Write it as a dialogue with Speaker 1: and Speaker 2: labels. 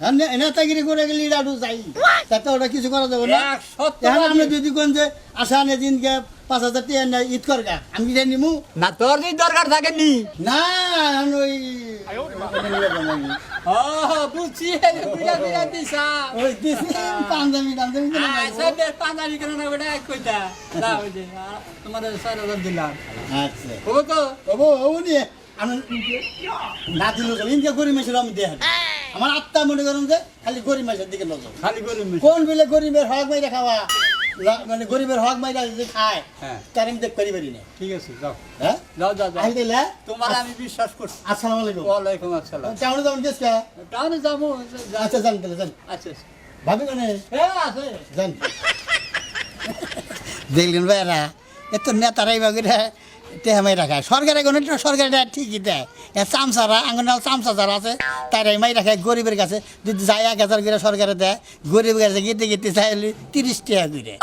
Speaker 1: নেতাগিরি করে গেলে ইরাডু যাই তাতে ওটা কিছু করা যাবে না। এখন আপনি যদি কোন যে আশা নে দিনকে 5,000 টাকা না ঈদ করগা আমি জানি নিমু
Speaker 2: না তোর যদি দরকার থাকে নি
Speaker 1: না এখন ওই
Speaker 2: ও বুঝছি বিরা বিরা দিছা
Speaker 1: ওই দিছি পাঞ্জাবি টাঞ্জাবি কিনে নেবো।
Speaker 2: আচ্ছা বেশ পাঁচালি কেন না ওটা এক কইতা দাও ওই যে তোমার 4,000 দিলাম
Speaker 1: আচ্ছা
Speaker 2: ও তো
Speaker 1: ও নিয়ে আমি না দিল ইনকে গরিব মেশের আমি দেখ আমার আত্মা মনে করুন যে খালি গরিব মেশের দিকে নজর
Speaker 2: খালি করে
Speaker 1: কোন বিলে গরিবের হক মাইরা খাওয়া মানে গরিবের হক মাইরা যে খায়
Speaker 2: হ্যাঁ।
Speaker 1: তার আমি দেখ পারি পারি না
Speaker 2: ঠিক আছে যাও
Speaker 1: হ্যাঁ
Speaker 2: যাও যাও যাও।
Speaker 1: আইলে
Speaker 2: তোমার আমি বিশ্বাস করছি
Speaker 1: আসসালামু আলাইকুম
Speaker 2: ওয়ালাইকুম আসসালাম
Speaker 1: কেমন যাবেন কেসকা
Speaker 2: টাউনে যাবো
Speaker 1: আচ্ছা যান তাহলে যান
Speaker 2: আচ্ছা
Speaker 1: ভাবি কোনে
Speaker 2: হ্যাঁ আছে
Speaker 1: যান দেখলেন ভাইরা এত নেতারাই বাগিরা টেহামাই রাখায় সরকারের কোনো সরকারের ঠিকই দেয় চামচারা আঙ্গনাল চামচা যারা আছে তারাই মাই রাখায় গরিবের কাছে যদি যায় 1,000 করে সরকারে দেয় গরিবের কাছে গিতে গিতে চাইলে 30 টাকা করে